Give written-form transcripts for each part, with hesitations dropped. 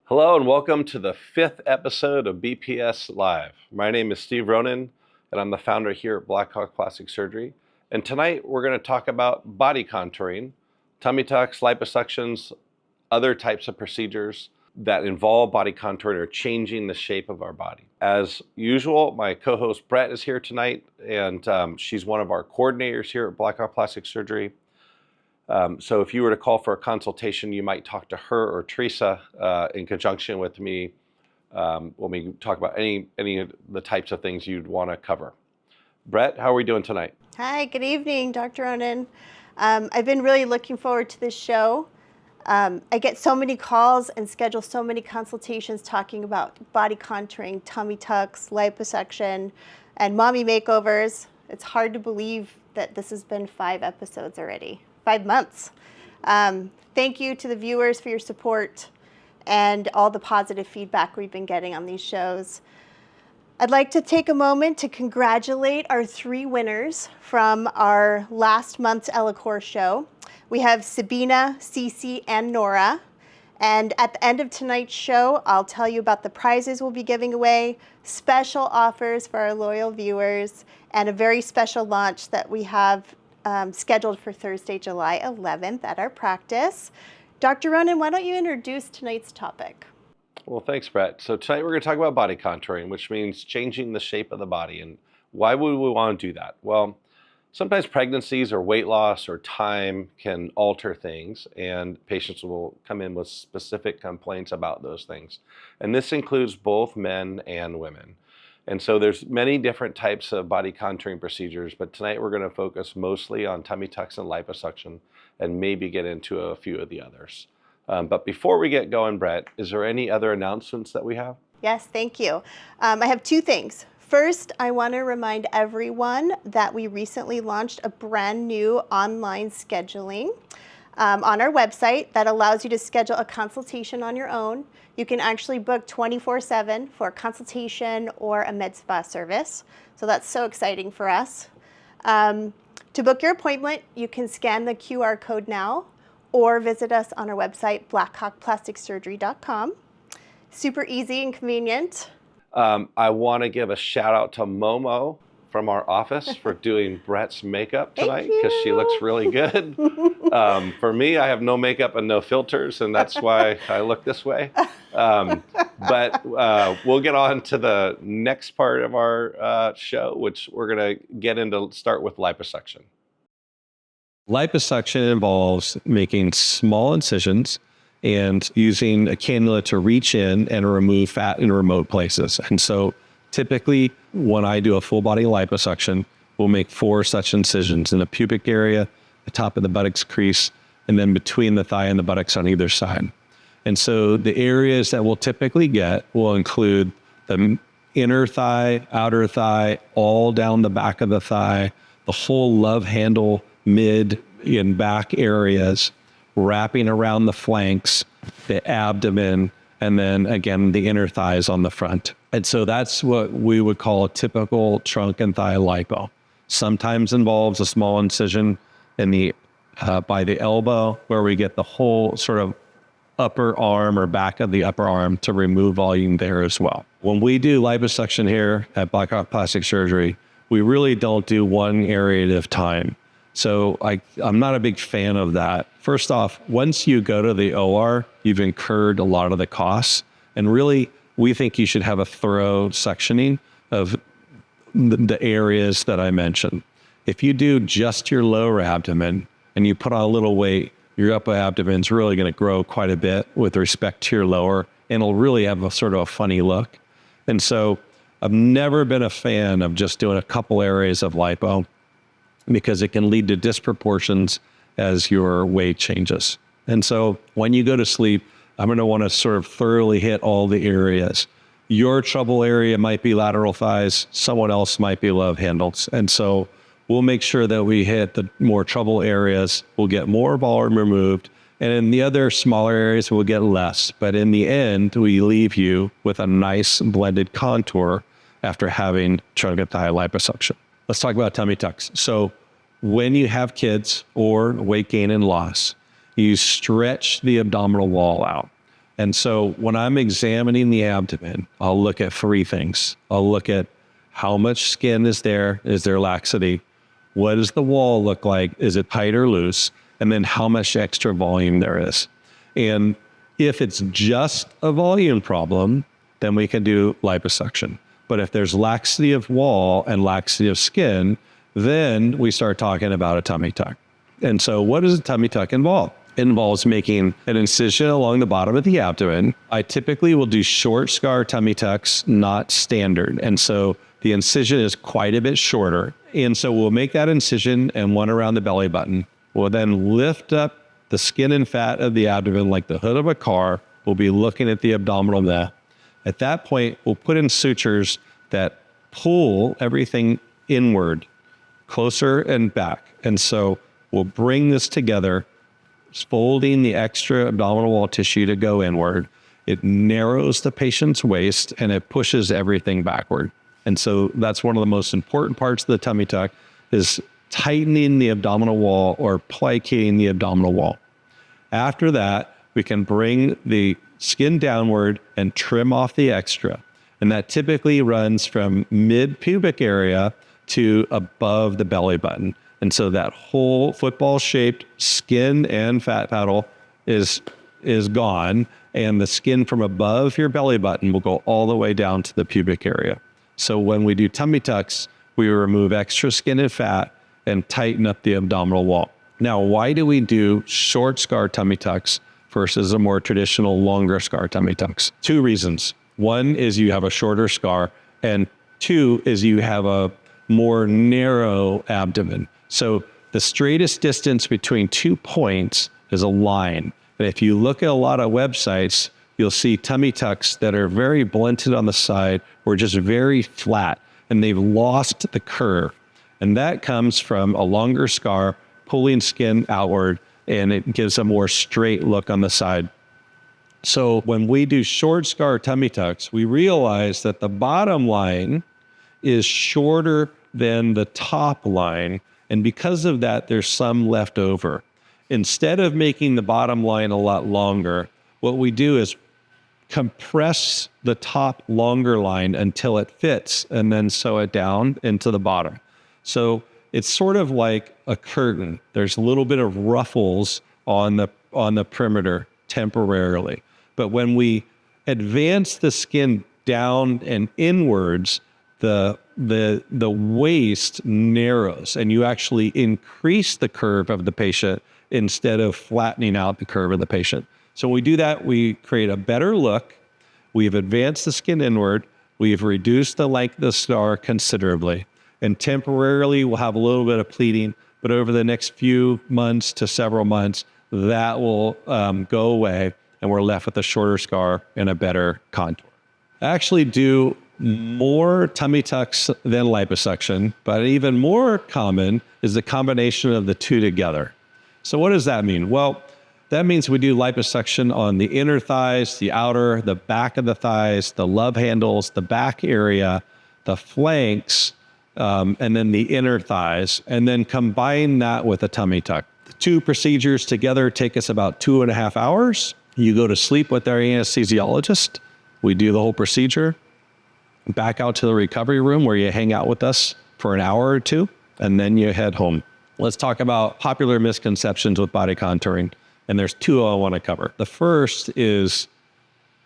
Hello and welcome to the 5th episode of BPS Live. My name is Steve Ronan and I'm the founder here at Blackhawk Plastic Surgery. And tonight we're going to talk about body contouring, tummy tucks, liposuctions, other types of procedures that involve body contouring or changing the shape of our body. As usual, my co-host Brett is here tonight and she's one of our coordinators here at Blackhawk Plastic Surgery. So if you were to call for a consultation, you might talk to her or Teresa in conjunction with me when we talk about any of the types of things you'd want to cover. Brett, how are we doing tonight? Hi, good evening, Dr. Ronan. I've been really looking forward to this show. I get so many calls and schedule so many consultations talking about body contouring, tummy tucks, liposuction, and mommy makeovers. It's hard to believe that this has been 5 episodes already. 5 months. Thank you to the viewers for your support and all the positive feedback we've been getting on these shows. I'd like to take a moment to congratulate our 3 winners from our last month's Elicor show. We have Sabina, Cece, and Nora. And at the end of tonight's show, I'll tell you about the prizes we'll be giving away, special offers for our loyal viewers, and a very special launch that we have scheduled for Thursday, July 11th at our practice. Dr. Ronan, why don't you introduce tonight's topic? Well, thanks, Brett. So tonight we're going to talk about body contouring, which means changing the shape of the body. And why would we want to do that? Well, sometimes pregnancies or weight loss or time can alter things, and patients will come in with specific complaints about those things. And this includes both men and women. And so there's many different types of body contouring procedures, but tonight we're going to focus mostly on tummy tucks and liposuction and maybe get into a few of the others. But before we get going, Brett, is there any other announcements that we have? Yes, thank you. I have 2 things. First, I want to remind everyone that we recently launched a brand new online scheduling on our website that allows you to schedule a consultation on your own. You can actually book 24/7 for a consultation or a MedSpa service. So that's so exciting for us. To book your appointment, you can scan the QR code now or visit us on our website, blackhawkplasticsurgery.com. Super easy and convenient. I want to give a shout out to Momo from our office for doing Brett's makeup tonight because she looks really good. For me, I have no makeup and no filters, and that's why I look this way. But we'll get on to the next part of our show, which we're going to start with liposuction. Liposuction involves making small incisions and using a cannula to reach in and remove fat in remote places. And so typically when I do a full body liposuction, we'll make 4 such incisions in the pubic area, the top of the buttocks crease, and then between the thigh and the buttocks on either side. And so the areas that we'll typically get will include the inner thigh, outer thigh, all down the back of the thigh, the whole love handle, mid and back areas, wrapping around the flanks, the abdomen, and then again, the inner thighs on the front. And so that's what we would call a typical trunk and thigh lipo. Sometimes involves a small incision in the by the elbow where we get the whole sort of upper arm or back of the upper arm to remove volume there as well. When we do liposuction here at Blackhawk Plastic Surgery, we really don't do one area at a time. So I'm not a big fan of that. First off, once you go to the OR, you've incurred a lot of the costs. And really, we think you should have a thorough sectioning of the areas that I mentioned. If you do just your lower abdomen and you put on a little weight, your upper abdomen is really going to grow quite a bit with respect to your lower, and it'll really have a sort of a funny look. And so I've never been a fan of just doing a couple areas of lipo because it can lead to disproportions as your weight changes. And so when you go to sleep, I'm going to want to sort of thoroughly hit all the areas. Your trouble area might be lateral thighs, someone else might be love handles. And so we'll make sure that we hit the more trouble areas. We'll get more volume removed. And in the other smaller areas, we'll get less. But in the end, we leave you with a nice blended contour after having trunk and thigh liposuction. Let's talk about tummy tucks. So when you have kids or weight gain and loss, you stretch the abdominal wall out. And so when I'm examining the abdomen, I'll look at three things. I'll look at how much skin is there laxity? What does the wall look like? Is it tight or loose? And then how much extra volume there is. And if it's just a volume problem, then we can do liposuction. But if there's laxity of wall and laxity of skin, then we start talking about a tummy tuck. And so what does a tummy tuck involve? It involves making an incision along the bottom of the abdomen. I typically will do short scar tummy tucks, not standard. And so the incision is quite a bit shorter. And so we'll make that incision and one around the belly button. We'll then lift up the skin and fat of the abdomen like the hood of a car. We'll be looking at the abdominal neck. At that point, we'll put in sutures that pull everything inward, closer and back. And so we'll bring this together, folding the extra abdominal wall tissue to go inward. It narrows the patient's waist and it pushes everything backward. And so that's one of the most important parts of the tummy tuck is tightening the abdominal wall or plicating the abdominal wall. After that, we can bring the skin downward and trim off the extra. And that typically runs from mid-pubic area to above the belly button. And so that whole football-shaped skin and fat paddle is gone, and the skin from above your belly button will go all the way down to the pubic area. So when we do tummy tucks, we remove extra skin and fat and tighten up the abdominal wall. Now, why do we do short scar tummy tucks versus a more traditional longer scar tummy tucks? Two reasons. One is you have a shorter scar, and two is you have a more narrow abdomen. So the straightest distance between 2 points is a line. And if you look at a lot of websites, you'll see tummy tucks that are very blunted on the side or just very flat, and they've lost the curve. And that comes from a longer scar pulling skin outward, and it gives a more straight look on the side. So when we do short scar tummy tucks, we realize that the bottom line is shorter than the top line. And because of that, there's some left over. Instead of making the bottom line a lot longer, what we do is compress the top longer line until it fits and then sew it down into the bottom. So it's sort of like a curtain. There's a little bit of ruffles on the perimeter temporarily. But when we advance the skin down and inwards, the waist narrows and you actually increase the curve of the patient instead of flattening out the curve of the patient. So when we do that, we create a better look. We've advanced the skin inward. We've reduced the length of the scar considerably. And temporarily, we'll have a little bit of pleating, but over the next few months to several months, that will go away, and we're left with a shorter scar and a better contour. I actually do more tummy tucks than liposuction, but even more common is the combination of the two together. So what does that mean? Well, that means we do liposuction on the inner thighs, the outer, the back of the thighs, the love handles, the back area, the flanks, and then the inner thighs, and then combine that with a tummy tuck. The two procedures together take us about 2.5 hours. You go to sleep with our anesthesiologist. We do the whole procedure. Back out to the recovery room where you hang out with us for an hour or two, and then you head home. Let's talk about popular misconceptions with body contouring. And there's two I want to cover. The first is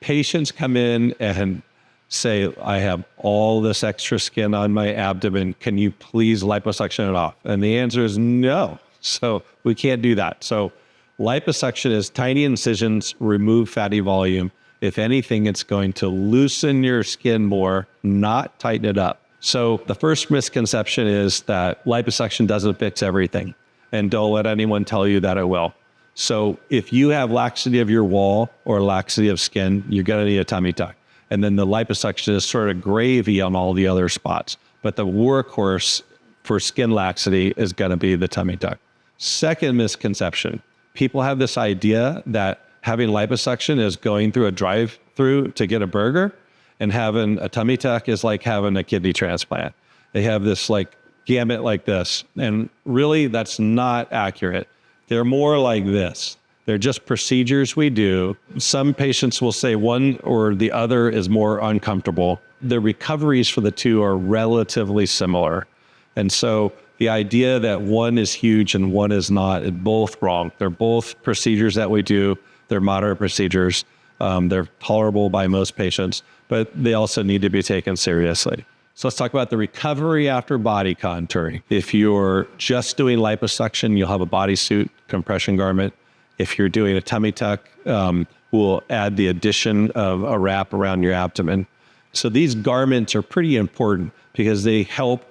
patients come in and say, I have all this extra skin on my abdomen. Can you please liposuction it off? And the answer is no. So we can't do that. So liposuction is tiny incisions, remove fatty volume. If anything, it's going to loosen your skin more, not tighten it up. So the first misconception is that liposuction doesn't fix everything. And don't let anyone tell you that it will. So if you have laxity of your wall or laxity of skin, you're going to need a tummy tuck. And then the liposuction is sort of gravy on all the other spots. But the workhorse for skin laxity is going to be the tummy tuck. Second misconception, people have this idea that having liposuction is going through a drive-through to get a burger, and having a tummy tuck is like having a kidney transplant. They have this like gamut like this. And really, that's not accurate. They're more like this. They're just procedures we do. Some patients will say one or the other is more uncomfortable. The recoveries for the two are relatively similar. And so the idea that one is huge and one is not is both wrong. They're both procedures that we do. They're moderate procedures. They're tolerable by most patients, but they also need to be taken seriously. So let's talk about the recovery after body contouring. If you're just doing liposuction, you'll have a bodysuit, compression garment. If you're doing a tummy tuck, we'll add the addition of a wrap around your abdomen. So these garments are pretty important because they help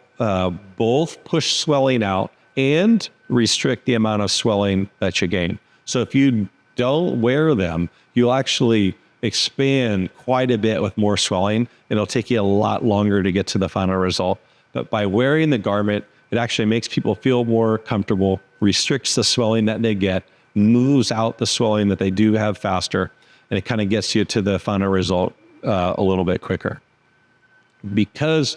both push swelling out and restrict the amount of swelling that you gain. So if you don't wear them, you'll actually expand quite a bit with more swelling. It'll take you a lot longer to get to the final result. But by wearing the garment, it actually makes people feel more comfortable, restricts the swelling that they get, moves out the swelling that they do have faster, and it kind of gets you to the final result a little bit quicker. Because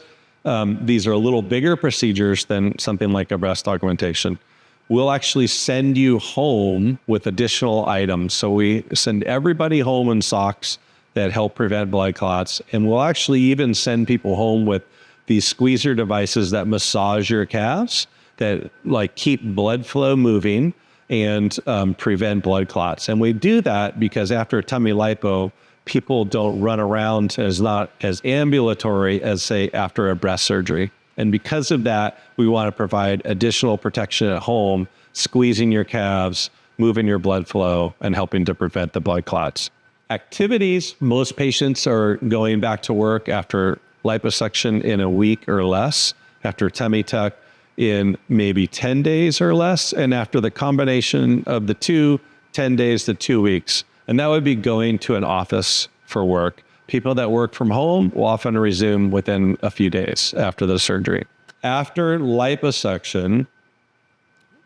these are a little bigger procedures than something like a breast augmentation, we'll actually send you home with additional items. So we send everybody home in socks that help prevent blood clots. And we'll actually even send people home with these squeezer devices that massage your calves that like keep blood flow moving and prevent blood clots. And we do that because after a tummy lipo, people don't run around as not as ambulatory as say after a breast surgery. And because of that, we want to provide additional protection at home, squeezing your calves, moving your blood flow, and helping to prevent the blood clots. Activities, most patients are going back to work after liposuction in a week or less, after tummy tuck in maybe 10 days or less, and after the combination of the two, 10 days to 2 weeks. And that would be going to an office for work. People that work from home will often resume within a few days after the surgery. After liposuction,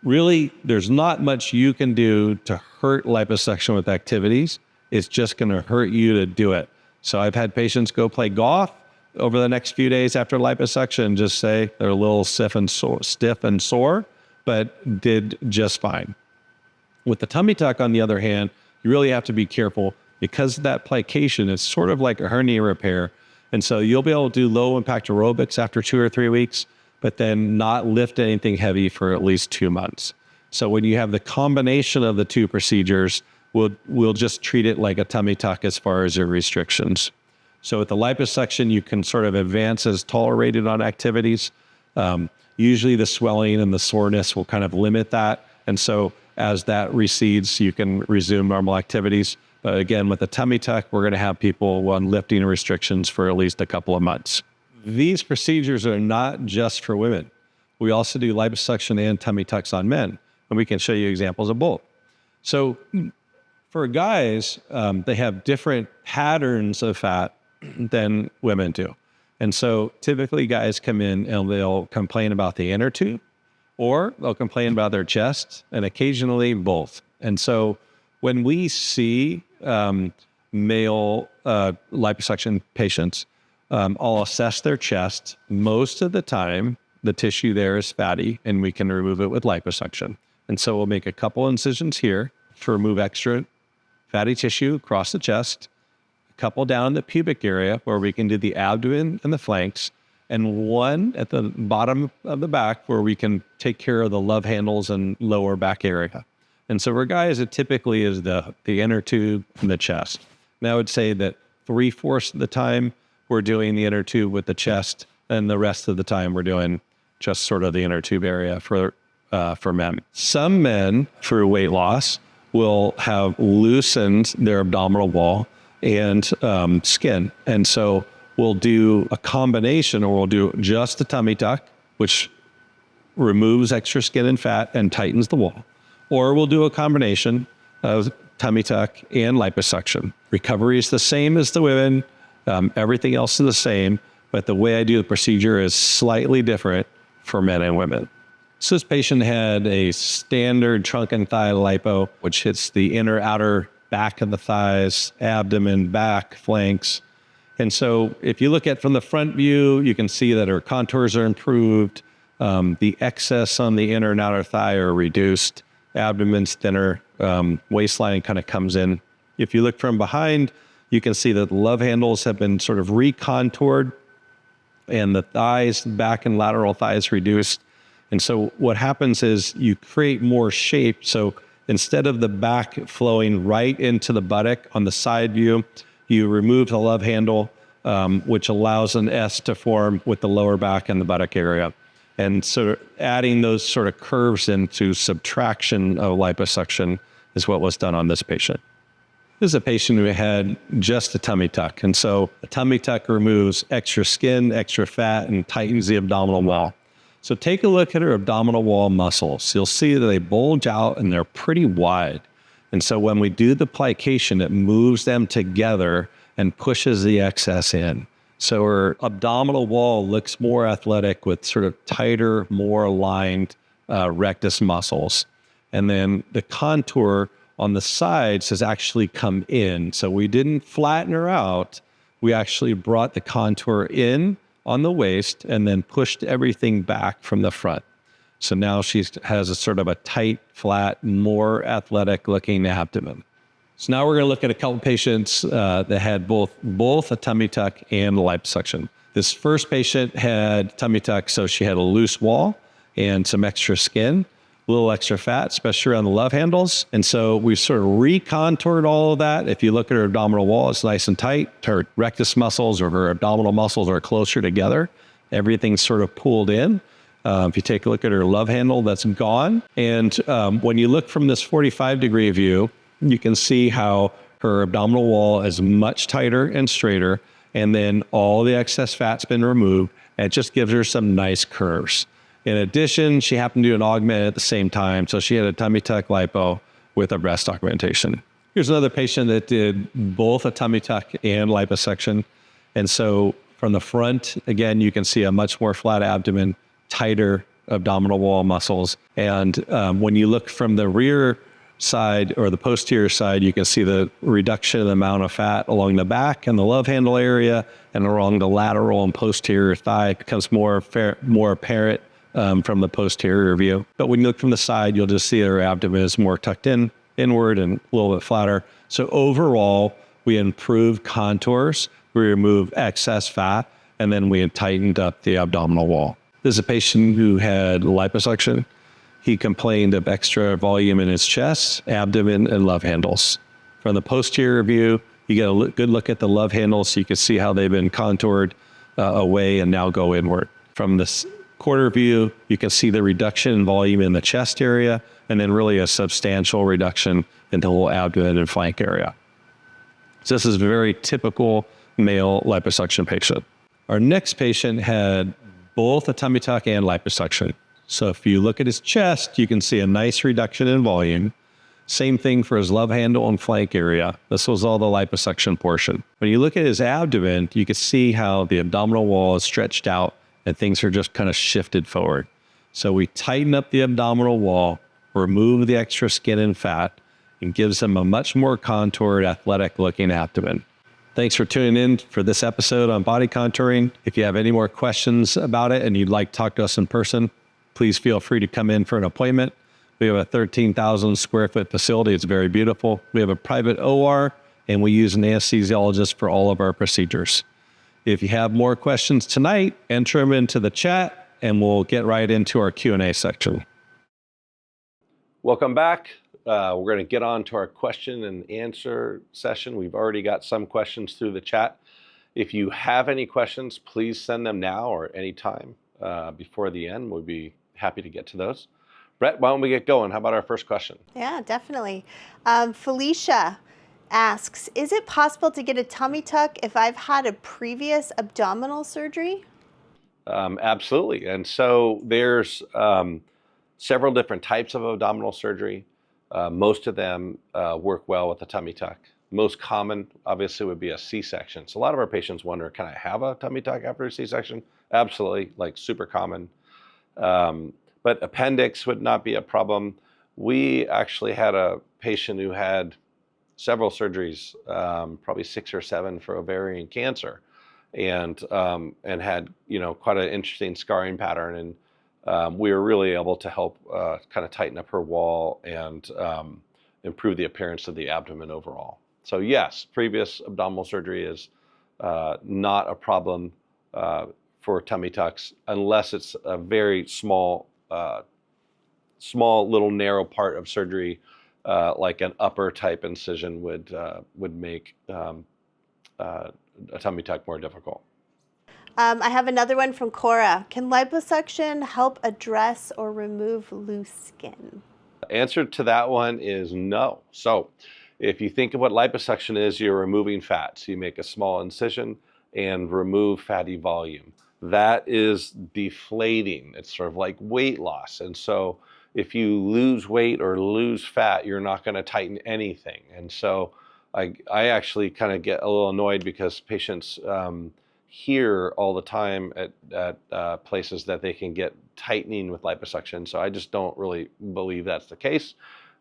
really, there's not much you can do to hurt liposuction with activities. It's just going to hurt you to do it. So I've had patients go play golf over the next few days after liposuction and just say they're a little stiff and sore, but did just fine. With the tummy tuck, on the other hand, you really have to be careful because of that plication. It's sort of like a hernia repair. And so you'll be able to do low impact aerobics after 2 or 3 weeks, but then not lift anything heavy for at least 2 months. So when you have the combination of the two procedures, we'll just treat it like a tummy tuck as far as your restrictions. So with the liposuction, you can sort of advance as tolerated on activities. Usually the swelling and the soreness will kind of limit that. And so as that recedes, you can resume normal activities. But again, with the tummy tuck, we're going to have people on lifting restrictions for at least a couple of months. These procedures are not just for women. We also do liposuction and tummy tucks on men, and we can show you examples of both. So for guys, they have different patterns of fat than women do. And so typically guys come in and they'll complain about the inner tube, or they'll complain about their chest, and occasionally both. And so when we see male liposuction patients, I'll assess their chest. Most of the time, the tissue there is fatty, and we can remove it with liposuction. And so we'll make a couple incisions here to remove extra fatty tissue across the chest, a couple down in the pubic area where we can do the abdomen and the flanks, and one at the bottom of the back where we can take care of the love handles and lower back area. And so for guys, it typically is the inner tube and the chest. And I would say that 3/4 of the time we're doing the inner tube with the chest, and the rest of the time we're doing just sort of the inner tube area for men. Some men, through weight loss, will have loosened their abdominal wall and skin. And so we'll do a combination, or we'll do just a tummy tuck, which removes extra skin and fat and tightens the wall. Or we'll do a combination of tummy tuck and liposuction. Recovery is the same as the women. Everything else is the same, but the way I do the procedure is slightly different for men and women. So this patient had a standard trunk and thigh lipo, which hits the inner outer back of the thighs, abdomen, back, flanks. And so if you look at from the front view, you can see that her contours are improved. The excess on the inner and outer thigh are reduced. Abdomen's thinner, waistline kind of comes in. If you look from behind, you can see that the love handles have been sort of recontoured and the thighs, back and lateral thighs reduced. And so what happens is you create more shape. So instead of the back flowing right into the buttock on the side view, you remove the love handle, which allows an S to form with the lower back and the buttock area. And so adding those sort of curves into subtraction of liposuction is what was done on this patient. This is a patient who had just a tummy tuck. And so a tummy tuck removes extra skin, extra fat, and tightens the abdominal wall. So take a look at her abdominal wall muscles. You'll see that they bulge out and they're pretty wide. And so when we do the plication, it moves them together and pushes the excess in. So her abdominal wall looks more athletic with sort of tighter, more aligned rectus muscles. And then the contour on the sides has actually come in. So we didn't flatten her out. We actually brought the contour in on the waist and then pushed everything back from the front. So now she has a sort of a tight, flat, more athletic looking abdomen. So now we're going to look at a couple patients that had both a tummy tuck and liposuction. This first patient had tummy tuck, so she had a loose wall and some extra skin, a little extra fat, especially around the love handles. And so we sort of recontoured all of that. If you look at her abdominal wall, it's nice and tight. Her rectus muscles or her abdominal muscles are closer together. Everything's sort of pulled in. If you take a look at her love handle, that's gone. And when you look from this 45-degree view, you can see how her abdominal wall is much tighter and straighter. And then all the excess fat's been removed. And it just gives her some nice curves. In addition, she happened to do an augment at the same time. So she had a tummy tuck lipo with a breast augmentation. Here's another patient that did both a tummy tuck and liposuction. And so from the front, again, you can see a much more flat abdomen, tighter abdominal wall muscles. And when you look from the rear side or the posterior side, you can see the reduction in the amount of fat along the back and the love handle area and along the lateral and posterior thigh. It becomes more apparent from the posterior view. But when you look from the side, you'll just see her abdomen is more tucked inward and a little bit flatter. So overall, we improved contours, we removed excess fat, and then we had tightened up the abdominal wall. This is a patient who had liposuction. He complained of extra volume in his chest, abdomen, and love handles. From the posterior view, you get a good look at the love handles so you can see how they've been contoured away and now go inward. From this quarter view, you can see the reduction in volume in the chest area and then really a substantial reduction in the whole abdomen and flank area. So this is a very typical male liposuction patient. Our next patient had both a tummy tuck and liposuction. So if you look at his chest, you can see a nice reduction in volume. Same thing for his love handle and flank area. This was all the liposuction portion. When you look at his abdomen, you can see how the abdominal wall is stretched out and things are just kind of shifted forward. So we tighten up the abdominal wall, remove the extra skin and fat, and gives him a much more contoured, athletic looking abdomen. Thanks for tuning in for this episode on body contouring. If you have any more questions about it and you'd like to talk to us in person, please feel free to come in for an appointment. We have a 13,000 square foot facility. It's very beautiful. We have a private OR and we use an anesthesiologist for all of our procedures. If you have more questions tonight, enter them into the chat and we'll get right into our Q&A section. Welcome back. We're going to get on to our question and answer session. We've already got some questions through the chat. If you have any questions, please send them now or anytime before the end. We'll be happy to get to those. Brett, why don't we get going? How about our first question? Yeah, definitely. Felicia asks, is it possible to get a tummy tuck if I've had a previous abdominal surgery? Absolutely. And so there's several different types of abdominal surgery. Most of them work well with a tummy tuck. Most common, obviously, would be a C-section. So a lot of our patients wonder, can I have a tummy tuck after a C-section? Absolutely, like super common. But appendix would not be a problem. We actually had a patient who had several surgeries, probably 6 or 7 for ovarian cancer, and had quite an interesting scarring pattern. And we were really able to help kind of tighten up her wall and improve the appearance of the abdomen overall. So yes, previous abdominal surgery is not a problem for tummy tucks unless it's a very small little narrow part of surgery, like an upper type incision would make a tummy tuck more difficult. I have another one from Cora. Can liposuction help address or remove loose skin? The answer to that one is no. So if you think of what liposuction is, you're removing fat. So you make a small incision and remove fatty volume. That is deflating. It's sort of like weight loss. And so if you lose weight or lose fat, you're not going to tighten anything. And so I actually kind of get a little annoyed because patients hear all the time at places that they can get tightening with liposuction. So I just don't really believe that's the case.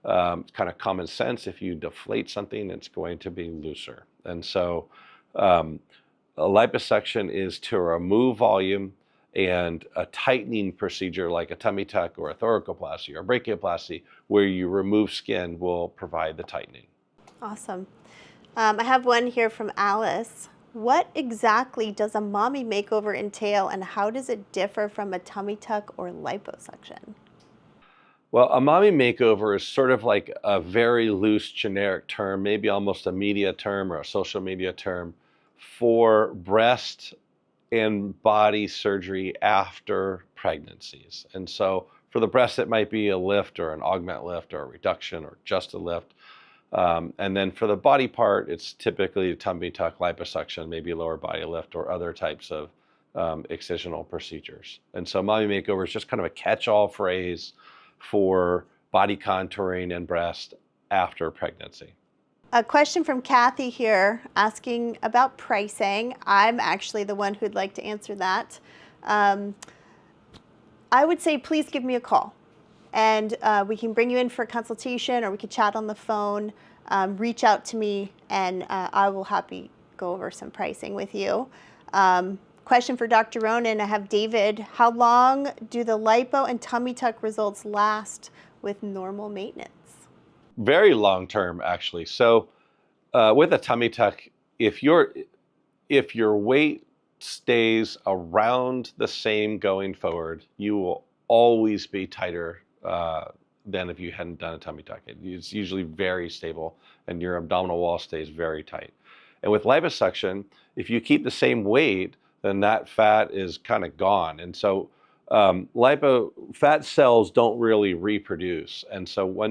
It's kind of common sense. If you deflate something, it's going to be looser. And so a liposuction is to remove volume, and a tightening procedure like a tummy tuck or a thoracoplasty or brachioplasty where you remove skin will provide the tightening. Awesome. I have one here from Alice. What exactly does a mommy makeover entail, and how does it differ from a tummy tuck or liposuction? Well, a mommy makeover is sort of like a very loose generic term, maybe almost a media term or a social media term for breast and body surgery after pregnancies. And so for the breast, it might be a lift or an augment lift or a reduction or just a lift. And then for the body part, it's typically a tummy tuck, liposuction, maybe a lower body lift or other types of excisional procedures. And so mommy makeover is just kind of a catch-all phrase for body contouring and breast after pregnancy. A question from Kathy here asking about pricing. I'm actually the one who'd like to answer that. I would say please give me a call, and we can bring you in for a consultation, or we could chat on the phone. Reach out to me, and I will happy go over some pricing with you. Question for Dr. Ronan. I have David. How long do the lipo and tummy tuck results last with normal maintenance? Very long term, actually. So with a tummy tuck, if your weight stays around the same going forward, you will always be tighter than if you hadn't done a tummy tuck. It's usually very stable, and your abdominal wall stays very tight. And with liposuction, if you keep the same weight, then that fat is kind of gone. And so fat cells don't really reproduce. And so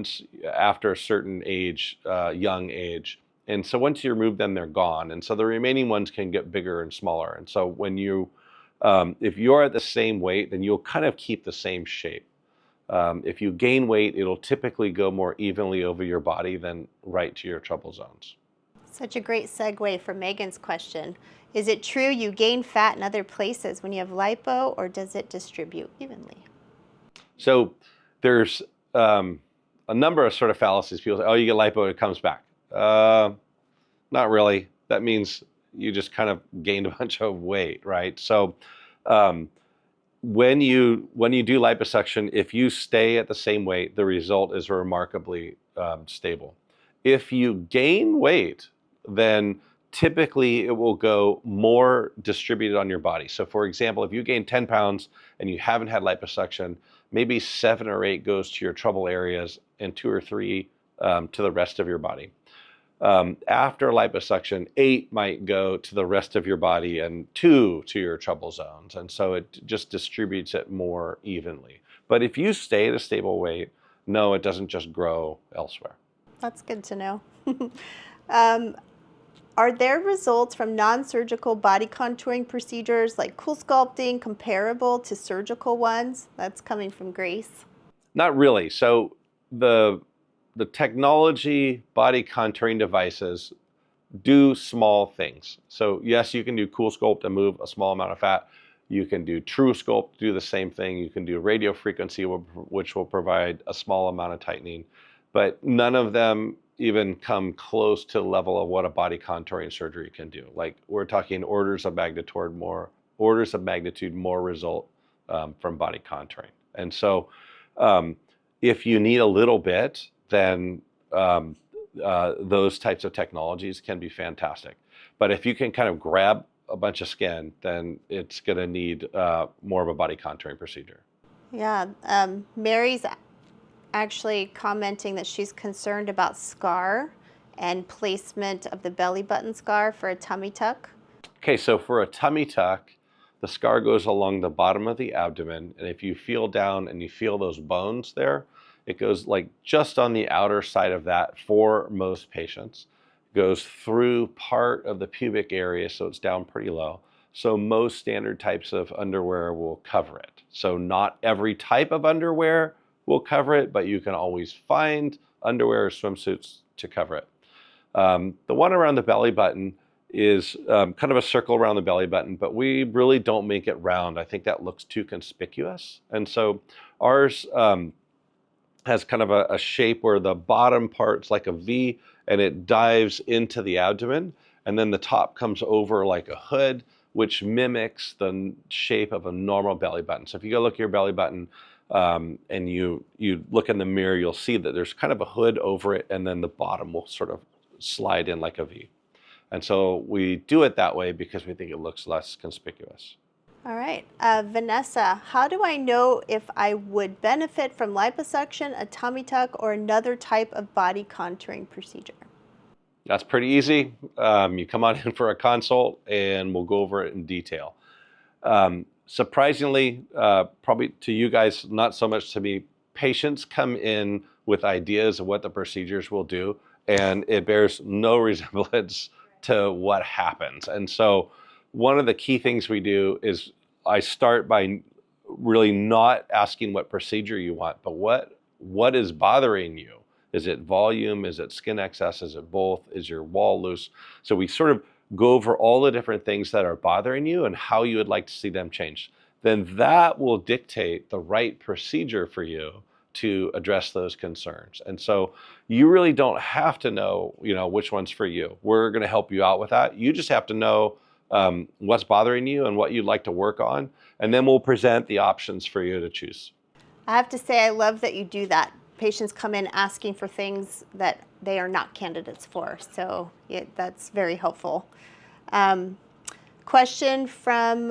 after a certain age, young age, and so once you remove them, they're gone. And so the remaining ones can get bigger and smaller. And so when if you're at the same weight, then you'll kind of keep the same shape. If you gain weight, it'll typically go more evenly over your body than right to your trouble zones. Such a great segue for Megan's question. Is it true you gain fat in other places when you have lipo, or does it distribute evenly? So there's a number of sort of fallacies. People say, oh, you get lipo, it comes back. Not really. That means you just kind of gained a bunch of weight, right? So when you do liposuction, if you stay at the same weight, the result is remarkably stable. If you gain weight, then typically it will go more distributed on your body. So for example, if you gain 10 pounds and you haven't had liposuction, maybe 7 or 8 goes to your trouble areas and 2 or 3 to the rest of your body. After liposuction, 8 might go to the rest of your body and 2 to your trouble zones. And so it just distributes it more evenly. But if you stay at a stable weight, no, it doesn't just grow elsewhere. That's good to know. Are there results from non-surgical body contouring procedures like cool sculpting comparable to surgical ones? That's coming from Grace. Not really. So the technology body contouring devices do small things. So yes, you can do cool sculpt and move a small amount of fat. You can do true sculpt, do the same thing. You can do radio frequency, which will provide a small amount of tightening. But none of them even come close to the level of what a body contouring surgery can do. Like we're talking orders of magnitude more result from body contouring. And so if you need a little bit, then those types of technologies can be fantastic. But if you can kind of grab a bunch of skin, then it's going to need more of a body contouring procedure. Yeah, Mary's actually commenting that she's concerned about scar and placement of the belly button scar for a tummy tuck. Okay, so for a tummy tuck, the scar goes along the bottom of the abdomen, and if you feel down and you feel those bones there, it goes like just on the outer side of that for most patients. Goes through part of the pubic area, so it's down pretty low. So most standard types of underwear will cover it. So not every type of underwear will cover it, but you can always find underwear or swimsuits to cover it. The one around the belly button is kind of a circle around the belly button, but we really don't make it round. I think that looks too conspicuous. And so ours has kind of a shape where the bottom part's like a V and it dives into the abdomen, and then the top comes over like a hood, which mimics the shape of a normal belly button. So if you go look at your belly button and you look in the mirror, you'll see that there's kind of a hood over it, and then the bottom will sort of slide in like a V. And so we do it that way because we think it looks less conspicuous. All right, Vanessa, how do I know if I would benefit from liposuction, a tummy tuck, or another type of body contouring procedure? That's pretty easy. You come on in for a consult and we'll go over it in detail. Surprisingly, probably to you guys, not so much to me, patients come in with ideas of what the procedures will do, and it bears no resemblance to what happens. And so one of the key things we do is I start by really not asking what procedure you want, but what is bothering you? Is it volume? Is it skin excess? Is it both? Is your wall loose? So we sort of go over all the different things that are bothering you and how you would like to see them changed. Then that will dictate the right procedure for you to address those concerns. And so you really don't have to know, which one's for you. We're going to help you out with that. You just have to know what's bothering you and what you'd like to work on, and then we'll present the options for you to choose. I have to say I love that you do that. Patients come in asking for things that they are not candidates for, so that's very helpful. Question from,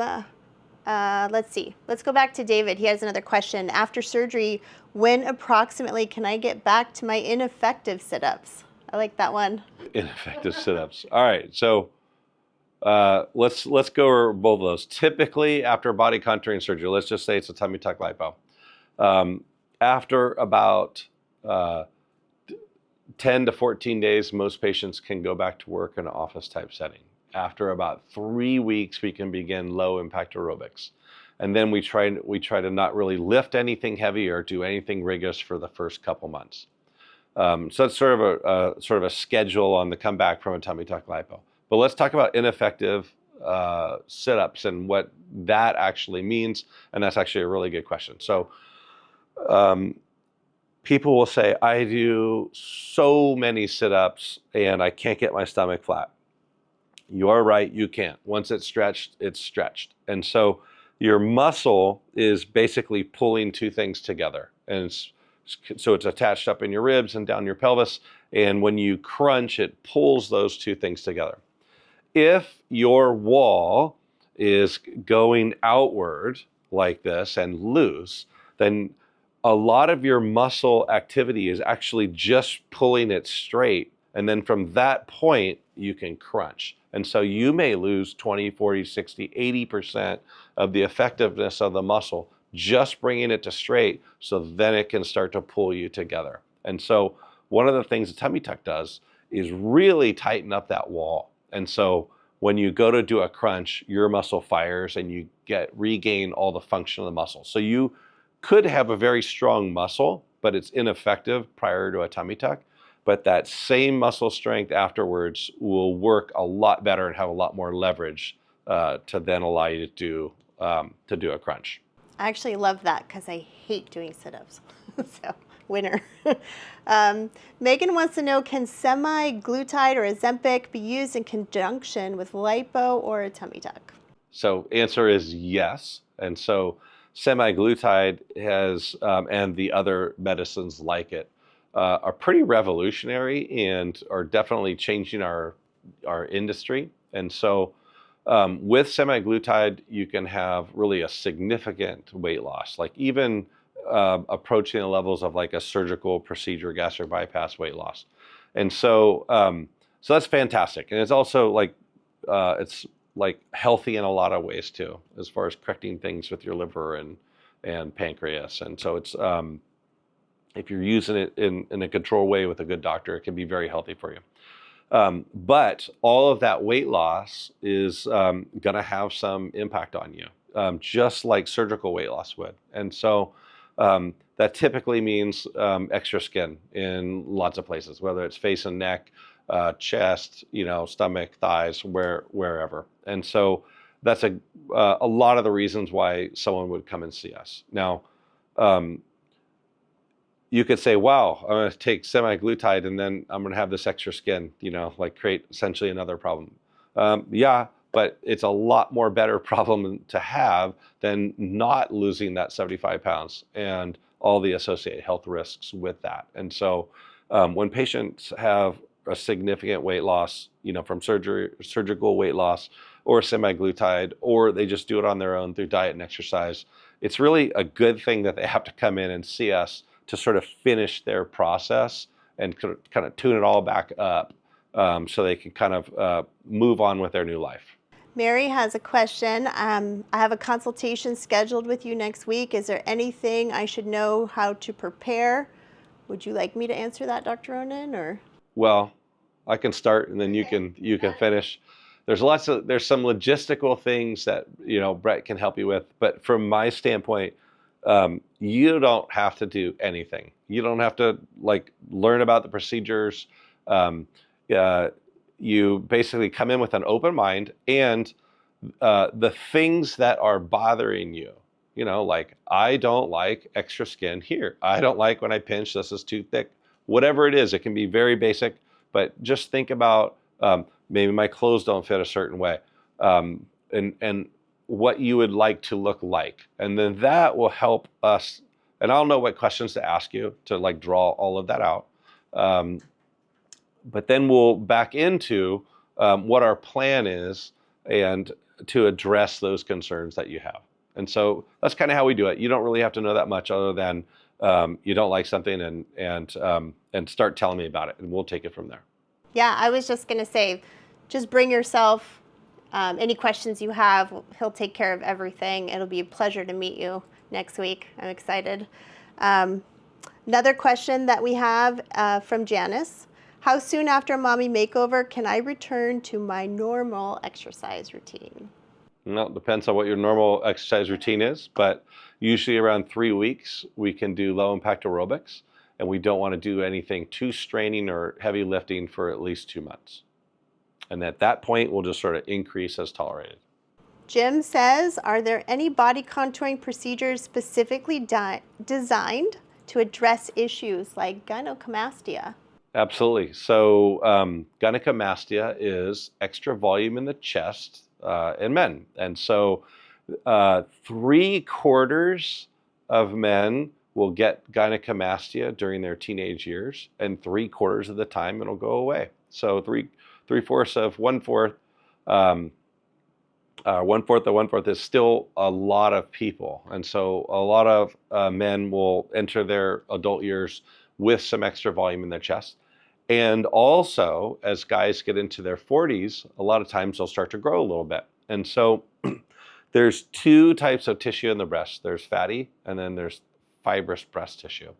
let's see, let's go back to David. He has another question. After surgery, when approximately can I get back to my ineffective sit-ups? I like that one. Ineffective sit-ups. All right, so let's go over both of those. Typically, after body contouring surgery, let's just say it's a tummy tuck lipo. After about 10 to 14 days, most patients can go back to work in an office type setting. After about 3 weeks, we can begin low impact aerobics. And then we try to not really lift anything heavy or do anything rigorous for the first couple months. So that's sort of a schedule on the comeback from a tummy tuck lipo. But let's talk about ineffective sit-ups and what that actually means. And that's actually a really good question. So people will say, I do so many sit-ups and I can't get my stomach flat. You are right, you can't. Once it's stretched, it's stretched. And so your muscle is basically pulling two things together. And so it's attached up in your ribs and down your pelvis. And when you crunch, it pulls those two things together. If your wall is going outward like this and loose, then a lot of your muscle activity is actually just pulling it straight. And then from that point, you can crunch. And so you may lose 20, 40, 60, 80% of the effectiveness of the muscle just bringing it to straight, so then it can start to pull you together. And so one of the things a tummy tuck does is really tighten up that wall. And so when you go to do a crunch, your muscle fires and you regain all the function of the muscle. So you could have a very strong muscle, but it's ineffective prior to a tummy tuck. But that same muscle strength afterwards will work a lot better and have a lot more leverage to then allow you to do a crunch. I actually love that because I hate doing sit-ups. So, winner. Megan wants to know, can semi-glutide or Ozempic be used in conjunction with lipo or a tummy tuck? So answer is yes. And so semi-glutide has, and the other medicines like it, are pretty revolutionary and are definitely changing our industry. And so with semaglutide, you can have really a significant weight loss, like even approaching the levels of like a surgical procedure, gastric bypass weight loss. And so, so that's fantastic. And it's also like, it's like healthy in a lot of ways too, as far as correcting things with your liver and pancreas. And so it's, if you're using it in a controlled way with a good doctor, it can be very healthy for you. But all of that weight loss is going to have some impact on you, just like surgical weight loss would. And so that typically means extra skin in lots of places, whether it's face and neck, chest, stomach, thighs, wherever. And so that's a lot of the reasons why someone would come and see us. Now, you could say, wow, I'm going to take semaglutide and then I'm going to have this extra skin, like create essentially another problem. Yeah, but it's a lot more better problem to have than not losing that 75 pounds and all the associated health risks with that. And so when patients have a significant weight loss, from surgical weight loss or semaglutide, or they just do it on their own through diet and exercise, it's really a good thing that they have to come in and see us to sort of finish their process and kind of tune it all back up so they can kind of move on with their new life. Mary has a question. I have a consultation scheduled with you next week. Is there anything I should know how to prepare? Would you like me to answer that, Dr. Ronan, or? Well, I can start and then you can finish. There's some logistical things that Brett can help you with, but from my standpoint, you don't have to do anything. You don't have to learn about the procedures. You basically come in with an open mind, and the things that are bothering you, like I don't like extra skin here. I don't like when I pinch, this is too thick. Whatever it is, it can be very basic, but just think about maybe my clothes don't fit a certain way, and what you would like to look like. And then that will help us, and I'll know what questions to ask you to draw all of that out. But then we'll back into what our plan is and to address those concerns that you have. And so that's kind of how we do it. You don't really have to know that much other than you don't like something and start telling me about it, and we'll take it from there. Yeah, I was just going to say, just bring yourself. Any questions you have, he'll take care of everything. It'll be a pleasure to meet you next week. I'm excited. Another question that we have from Janice. How soon after mommy makeover can I return to my normal exercise routine? Well, it depends on what your normal exercise routine is, but usually around 3 weeks, we can do low impact aerobics, and we don't want to do anything too straining or heavy lifting for at least 2 months. And at that point, we'll just sort of increase as tolerated. Jim says, are there any body contouring procedures specifically designed to address issues like gynecomastia? Absolutely. So gynecomastia is extra volume in the chest in men. And so 3/4 of men will get gynecomastia during their teenage years, and 3/4 of the time it'll go away. So 3/4 of 1/4, 1/4 of 1/4 is still a lot of people. And so a lot of men will enter their adult years with some extra volume in their chest. And also, as guys get into their 40s, a lot of times they'll start to grow a little bit. And so there's 2 types of tissue in the breast. There's fatty, and then there's fibrous breast tissue.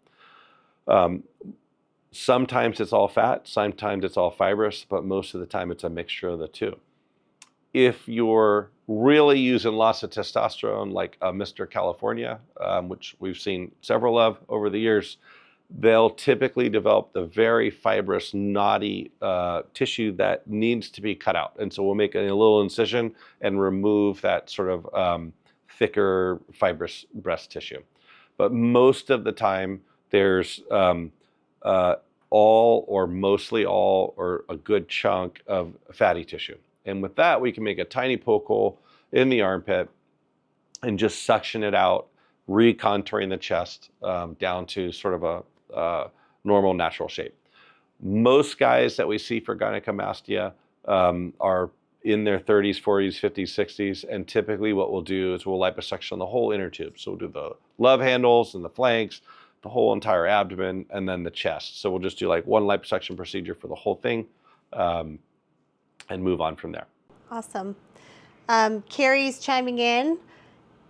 Sometimes it's all fat, sometimes it's all fibrous, but most of the time it's a mixture of the 2. If you're really using lots of testosterone, like Mr. California, which we've seen several of over the years, they'll typically develop the very fibrous, knotty tissue that needs to be cut out. And so we'll make a little incision and remove that sort of thicker, fibrous breast tissue. But most of the time, there's all or mostly all or a good chunk of fatty tissue. And with that, we can make a tiny poke hole in the armpit and just suction it out, recontouring the chest down to sort of a normal, natural shape. Most guys that we see for gynecomastia are in their 30s, 40s, 50s, 60s, and typically what we'll do is we'll liposuction the whole inner tube. So we'll do the love handles and the flanks, the whole entire abdomen, and then the chest. So we'll just do like one liposuction procedure for the whole thing and move on from there. Awesome. Carrie's chiming in.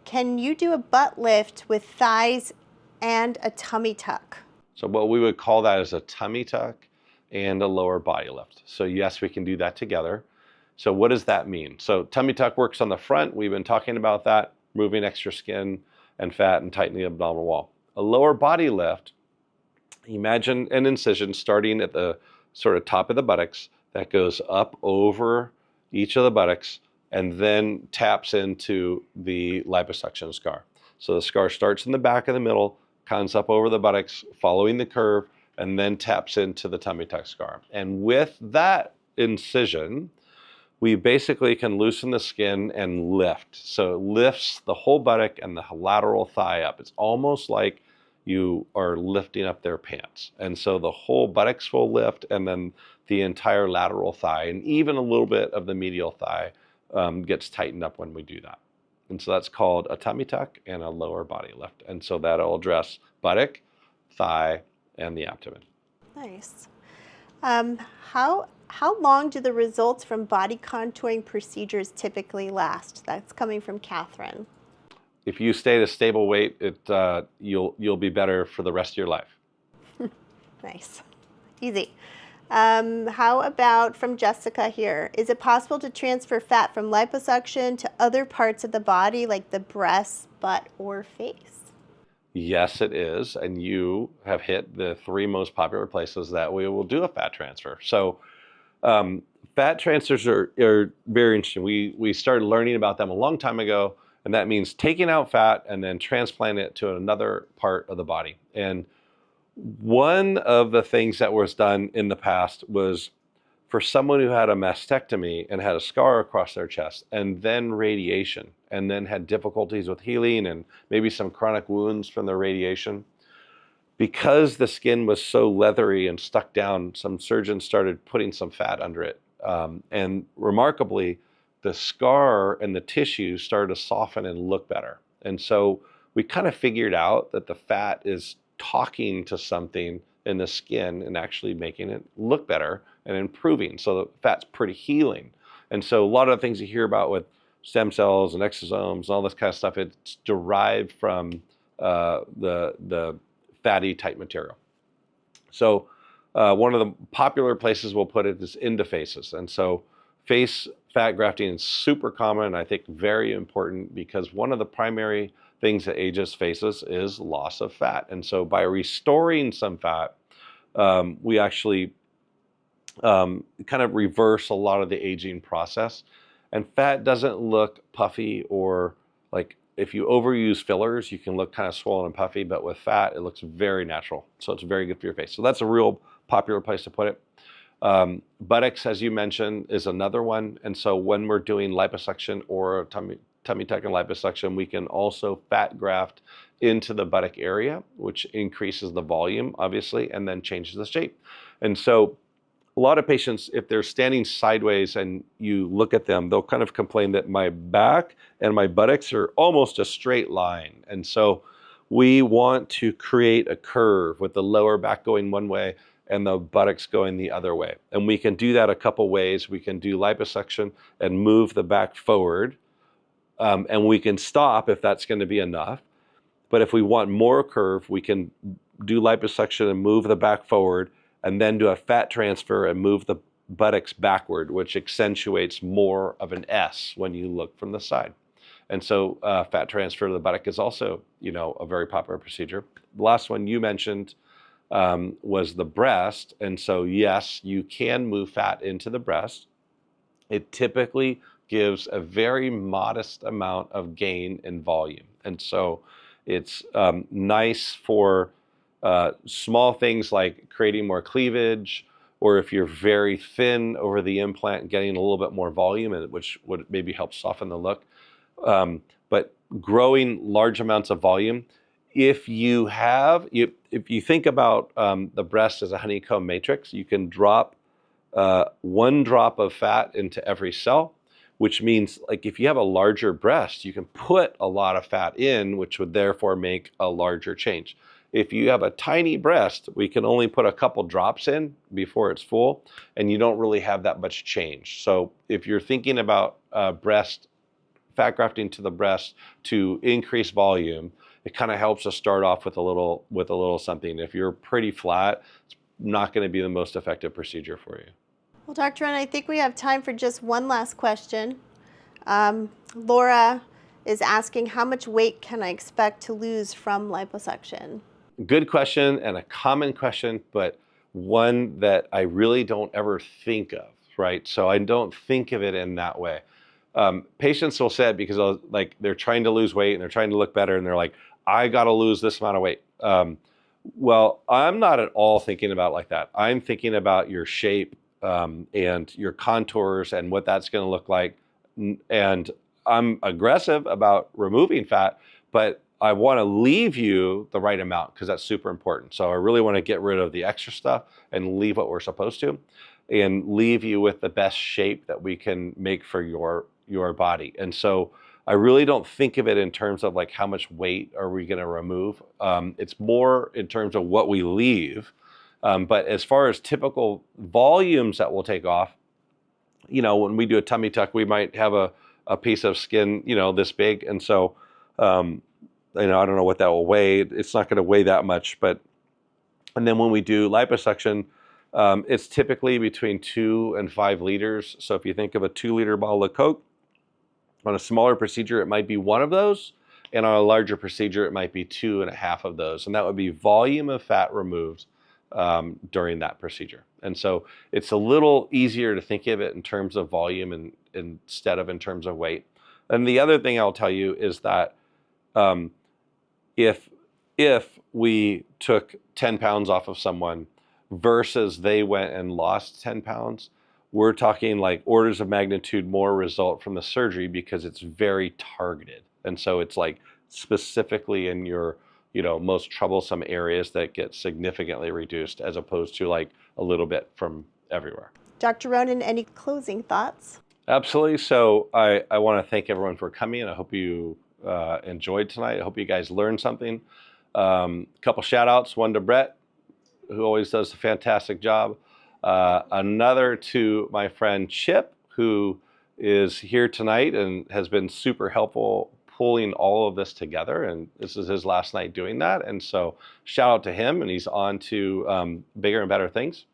Can you do a butt lift with thighs and a tummy tuck? So what we would call that is a tummy tuck and a lower body lift. So yes, we can do that together. So what does that mean? So tummy tuck works on the front. We've been talking about that, moving extra skin and fat and tightening the abdominal wall. A lower body lift, imagine an incision starting at the sort of top of the buttocks that goes up over each of the buttocks and then taps into the liposuction scar. So the scar starts in the back of the middle, comes up over the buttocks, following the curve, and then taps into the tummy tuck scar. And with that incision, we basically can loosen the skin and lift. So it lifts the whole buttock and the lateral thigh up. It's almost like you are lifting up their pants. And so the whole buttocks will lift, and then the entire lateral thigh and even a little bit of the medial thigh gets tightened up when we do that. And so that's called a tummy tuck and a lower body lift. And so that'll address buttock, thigh, and the abdomen. Nice. How long do the results from body contouring procedures typically last? That's coming from Catherine. If you stay at a stable weight, you'll be better for the rest of your life. Nice. Easy. How about from Jessica here? Is it possible to transfer fat from liposuction to other parts of the body like the breasts, butt, or face? Yes, it is. And you have hit the three most popular places that we will do a fat transfer. So fat transfers are very interesting. We started learning about them a long time ago, and that means taking out fat and then transplanting it to another part of the body. And one of the things that was done in the past was for someone who had a mastectomy and had a scar across their chest and then radiation and then had difficulties with healing and maybe some chronic wounds from the radiation. Because the skin was so leathery and stuck down, some surgeons started putting some fat under it. And remarkably, the scar and the tissue started to soften and look better. And so we kind of figured out that the fat is talking to something in the skin and actually making it look better and improving. So the fat's pretty healing. And so a lot of the things you hear about with stem cells and exosomes and all this kind of stuff, it's derived from the fatty type material. So one of the popular places we'll put it is into faces. And so face fat grafting is super common, I think very important, because one of the primary things that ages faces is loss of fat. And so by restoring some fat, we actually kind of reverse a lot of the aging process. And fat doesn't look puffy, or like if you overuse fillers, you can look kind of swollen and puffy, but with fat, it looks very natural. So it's very good for your face. So that's a real popular place to put it. Buttocks, as you mentioned, is another one. And so when we're doing liposuction or tummy tuck and liposuction, we can also fat graft into the buttock area, which increases the volume, obviously, and then changes the shape. And so a lot of patients, if they're standing sideways and you look at them, they'll kind of complain that my back and my buttocks are almost a straight line. And so we want to create a curve with the lower back going one way and the buttocks going the other way. And we can do that a couple ways. We can do liposuction and move the back forward. And we can stop if that's going to be enough. But if we want more curve, we can do liposuction and move the back forward, and then do a fat transfer and move the buttocks backward, which accentuates more of an S when you look from the side. And so fat transfer to the buttock is also, a very popular procedure. The last one you mentioned was the breast. And so yes, you can move fat into the breast. It typically gives a very modest amount of gain in volume. And so it's nice for small things like creating more cleavage, or if you're very thin over the implant, getting a little bit more volume, which would maybe help soften the look. But growing large amounts of volume, if you think about the breast as a honeycomb matrix, you can drop 1 drop of fat into every cell, which means like if you have a larger breast, you can put a lot of fat in, which would therefore make a larger change. If you have a tiny breast, we can only put a couple drops in before it's full, and you don't really have that much change. So if you're thinking about breast fat grafting to the breast to increase volume, it kind of helps us start off with a little something. If you're pretty flat, it's not going to be the most effective procedure for you. Well, Dr. Ronan, I think we have time for just one last question. Laura is asking, how much weight can I expect to lose from liposuction? Good question, and a common question, but one that I really don't ever think of, right? So I don't think of it in that way. Patients will say it because they're trying to lose weight and they're trying to look better, and they're like, I got to lose this amount of weight. Well, I'm not at all thinking about it like that. I'm thinking about your shape and your contours and what that's going to look like. And I'm aggressive about removing fat, but I want to leave you the right amount because that's super important. So I really want to get rid of the extra stuff and leave what we're supposed to, and leave you with the best shape that we can make for your body. And so I really don't think of it in terms of like how much weight are we going to remove. It's more in terms of what we leave. But as far as typical volumes that we'll take off, when we do a tummy tuck, we might have a piece of skin, this big. And so, I don't know what that will weigh. It's not going to weigh that much. And then when we do liposuction, it's typically between 2 and 5 liters. So if you think of a 2-liter bottle of Coke, on a smaller procedure, it might be 1 of those. And on a larger procedure, it might be 2.5 of those. And that would be volume of fat removed during that procedure. And so it's a little easier to think of it in terms of volume instead of in terms of weight. And the other thing I'll tell you is that if we took 10 pounds off of someone versus they went and lost 10 pounds, we're talking like orders of magnitude more result from the surgery because it's very targeted. And so it's like specifically in your most troublesome areas that get significantly reduced as opposed to like a little bit from everywhere. Dr. Ronan, any closing thoughts? Absolutely. So I want to thank everyone for coming, and I hope you enjoyed tonight. I hope you guys learned something. A couple shout outs, one to Brett, who always does a fantastic job. Another to my friend Chip, who is here tonight and has been super helpful pulling all of this together, and this is his last night doing that. And so shout out to him, and he's on to bigger and better things.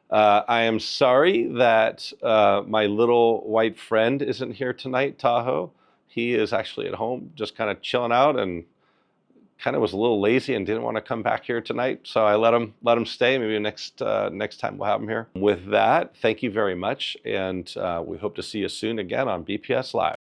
I am sorry that my little white friend isn't here tonight, Tahoe. He is actually at home just kind of chilling out and kind of was a little lazy and didn't want to come back here tonight. So I let him stay. Maybe next time we'll have him here. With that, thank you very much. And we hope to see you soon again on BPS Live.